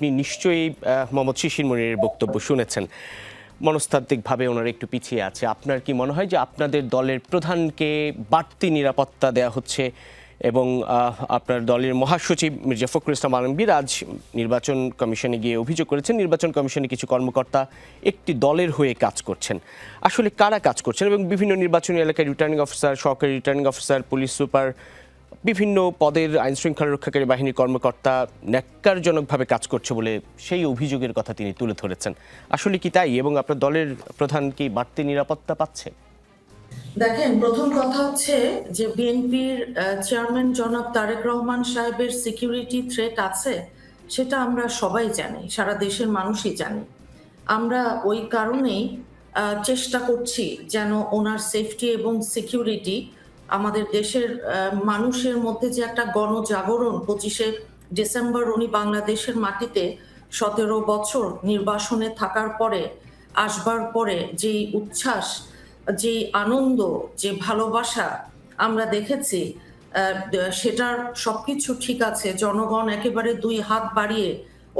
আপনি নিশ্চয়ই মোহাম্মদ শিশির মনিরের বক্তব্য শুনেছেন। মনস্তাত্ত্বিকভাবে ওনারা একটু পিছিয়ে আছে। আপনার কি মনে হয় যে আপনাদের দলের প্রধানকে বাড়তি নিরাপত্তা দেওয়া হচ্ছে এবং আপনার দলের মহাসচিব মির্জা ফখরুল ইসলাম আলমগীর আজ নির্বাচন কমিশনে গিয়ে অভিযোগ করেছেন নির্বাচন কমিশনে কিছু কর্মকর্তা একটি দলের হয়ে কাজ করছেন। আসলে কারা কাজ করছেন এবং বিভিন্ন নির্বাচনী এলাকায় রিটার্নিং অফিসার, সহকারী রিটার্নিং অফিসার, পুলিশ সুপার, বিভিন্ন পদের আইনশৃঙ্খলা রক্ষাকারী বাহিনীর কর্মকর্তা ন্যাক্কারজনকভাবে কাজ করছে বলে সেই অভিযোগের কথা তিনি তুলে ধরেছেন। আসলে কি তাই এবং আপনার দলের প্রধান কি বাড়তি নিরাপত্তা পাচ্ছে? দেখেন, প্রথম কথা হচ্ছে যে বিএনপির চেয়ারম্যান জনাব তারেক রহমান সাহেবের সিকিউরিটি থ্রেট আছে, সেটা আমরা সবাই জানি, সারা দেশের মানুষই জানি। আমরা ওই কারণেই চেষ্টা করছি যেন ওনার সেফটি এবং সিকিউরিটি, আমাদের দেশের মানুষের মধ্যে যে একটা গণজাগরণ 25শে ডিসেম্বর উনি বাংলাদেশের মাটিতে 17 বছর নির্বাসনে থাকার পরে আসবার পরে যেই উচ্ছ্বাস, যে আনন্দ, যে ভালোবাসা আমরা দেখেছি, সেটার সবকিছু ঠিক আছে। জনগণ একেবারে 2 হাত বাড়িয়ে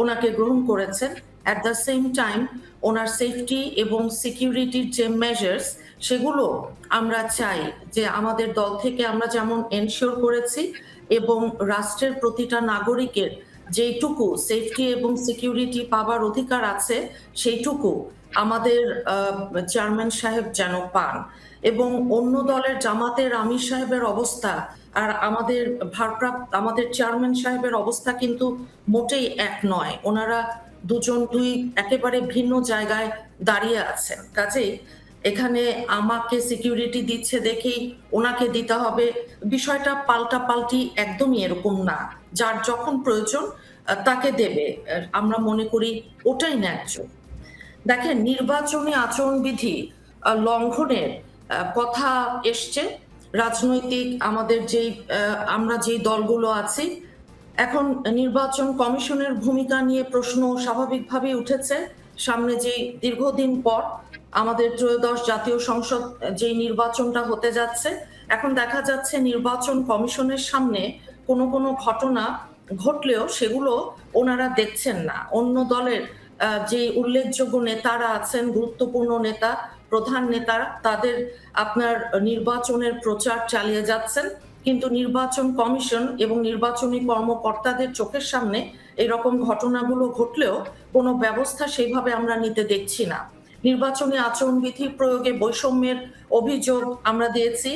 ওনাকে গ্রহণ করেছেন। At the same time owner safety এবং সিকিউরিটির যে মেজার্স, সেগুলো আমরা চাই যে আমাদের দল থেকে আমরা যেমন এনশিওর করেছি এবং রাষ্ট্রের প্রতিটা নাগরিকের যেইটুকু সেফটি এবং সিকিউরিটি পাবার অধিকার আছে সেইটুকু আমাদের চেয়ারম্যান সাহেব যেন পান। এবং অন্য দলের জামাতের আমির সাহেবের অবস্থা আর আমাদের চেয়ারম্যান সাহেবের অবস্থা কিন্তু মোটেই এক নয়। ওনারা দুই একেবারে ভিন্ন জায়গায় দাঁড়িয়ে আছেন। কাজেই এখানে আমাকে সিকিউরিটি দিচ্ছে দেখেই ওনাকে দিতে হবে, বিষয়টা পাল্টাপাল্টি একদমই এরকম না। যার যখন প্রয়োজন তাকে দেবে, আমরা মনে করি ওটাই ন্যায্য। দেখেন, নির্বাচনী আচরণবিধি লঙ্ঘনের কথা এসছে। রাজনৈতিক আমাদের আমরা যেই দলগুলো আছি, এখন নির্বাচন কমিশনের ভূমিকা নিয়ে প্রশ্ন স্বাভাবিকভাবেই উঠেছে। সামনে যে দীর্ঘদিন পর আমাদের ত্রয়োদশ জাতীয় সংসদ যে নির্বাচনটা হতে যাচ্ছে, এখন দেখা যাচ্ছে নির্বাচন কমিশনের সামনে কোনো ঘটনা ঘটলেও সেগুলো ওনারা দেখছেন না। অন্য দলের যে উল্লেখযোগ্য নেতারা আছেন, গুরুত্বপূর্ণ নেতা, প্রধান নেতারা, তাদের আপনার নির্বাচনের প্রচার চালিয়ে যাচ্ছেন, কিন্তু নির্বাচন কমিশন এবং নির্বাচনী কর্মকর্তাদের চোখের সামনে এরকম ঘটনাগুলো ঘটলেও কোনো ব্যবস্থা সেইভাবে আমরা নিতে দেখছি না। নির্বাচনী আচরণবিধি প্রয়োগে বৈষম্যের অভিযোগ আমরা দিয়েছি।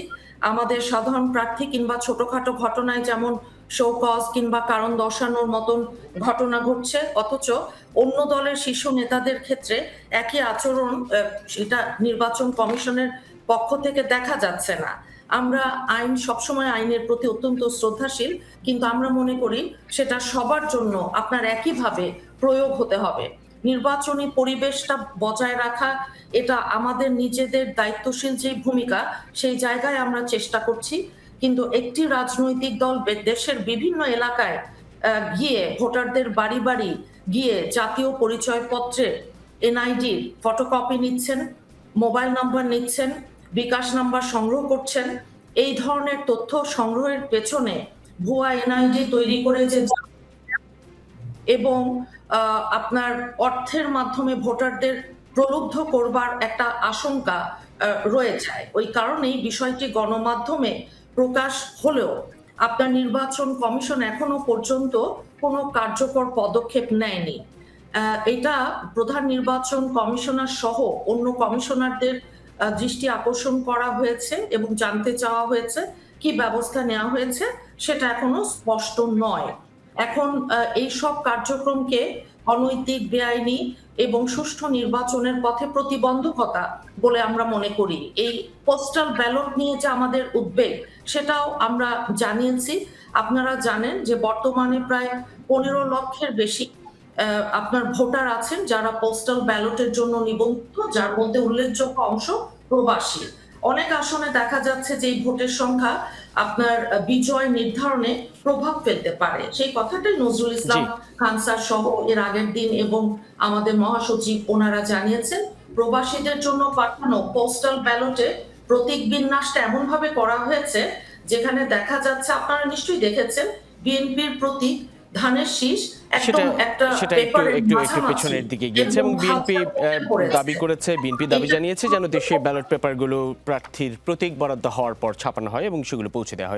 আমাদের সাধারণ প্রার্থী কিংবা ছোটখাটো ঘটনায় যেমন শো কজ কিংবা কারণ দর্শানোর মতন ঘটনা ঘটছে, অথচ অন্য দলের শীর্ষ নেতাদের ক্ষেত্রে একই আচরণ সেটা নির্বাচন কমিশনের পক্ষ থেকে দেখা যাচ্ছে না। আমরা সবসময় আইনের প্রতি অত্যন্ত শ্রদ্ধাশীল, কিন্তু আমরা মনে করি সেটা সবার জন্য আপনার একইভাবে প্রয়োগ হতে হবে। নির্বাচনী পরিবেশটা বজায় রাখা, এটা আমাদের নিজেদের দায়িত্বশীল যে ভূমিকা, সেই জায়গায় আমরা চেষ্টা করছি। কিন্তু একটি রাজনৈতিক দল দেশের বিভিন্ন এলাকায় গিয়ে ভোটারদের বাড়ি বাড়ি গিয়ে জাতীয় পরিচয়পত্রের এনআইডির ফটোকপি নিচ্ছেন, মোবাইল নাম্বার নিচ্ছেন, বিকাশ নাম্বার সংগ্রহ করছেন। এই ধরনের তথ্য সংগ্রহের পেছনে ভুয়া এনআইডি তৈরি করে যে এবং আপনার অর্থের মাধ্যমে ভোটারদের প্রলুব্ধ করবার একটা আশঙ্কা রয়ে যায়। ওই কারণেই বিষয়টি গণমাধ্যমে প্রকাশ হলেও আপনার নির্বাচন কমিশন এখনো পর্যন্ত কোনো কার্যকর পদক্ষেপ নেয়নি। এটা প্রধান নির্বাচন কমিশনার সহ অন্য কমিশনারদের দৃষ্টি আকর্ষণ করা হয়েছে এবং জানতে চাওয়া হয়েছে কি ব্যবস্থা নেওয়া হয়েছে, সেটা এখনো স্পষ্ট নয়। এখন এই সব কার্যক্রমকে অনৈতিক, বেআইনি এবং সুষ্ঠু নির্বাচনের পথে প্রতিবন্ধকতা বলে আমরা মনে করি। এই পোস্টাল ব্যালট নিয়ে যে আমাদের উদ্বেগ, সেটাও আমরা জানিয়েছি। আপনারা জানেন যে বর্তমানে প্রায় 15 লক্ষের বেশি আপনার ভোটার আছেন যারা পোস্টাল ব্যালটের জন্য নিবন্ধিত, যার মধ্যে উল্লেখযোগ্য অংশ প্রবাসী। অনেক আসনে দেখা যাচ্ছে যে এই ভোটের সংখ্যা আপনার বিজয় নির্ধারণে প্রভাব ফেলতে পারে। সেই কথাটাই নজরুল ইসলাম খান স্যার সহ এর আগের দিন এবং আমাদের মহাসচিব ওনারা জানিয়েছেন। প্রবাসীদের জন্য পাঠানো পোস্টাল ব্যালটে প্রতীক বিন্যাসটা এমন ভাবে করা হয়েছে যেখানে দেখা যাচ্ছে, আপনারা নিশ্চয়ই দেখেছেন, বিএনপির প্রতীক ধানের শীষ সেটা একদম একটা সেটা একটু পেপারের একটু একটু মাঝামাঝি পেছনের দিকে গিয়েছে এবং বিএনপি দাবি করেছে, বিএনপি দাবি জানিয়েছে যেন দেশে ব্যালট পেপারগুলো প্রার্থীর প্রতীক বরাদ্দ হওয়ার পর ছাপানো হয় এবং সেগুলো পৌঁছে দেওয়া হয়।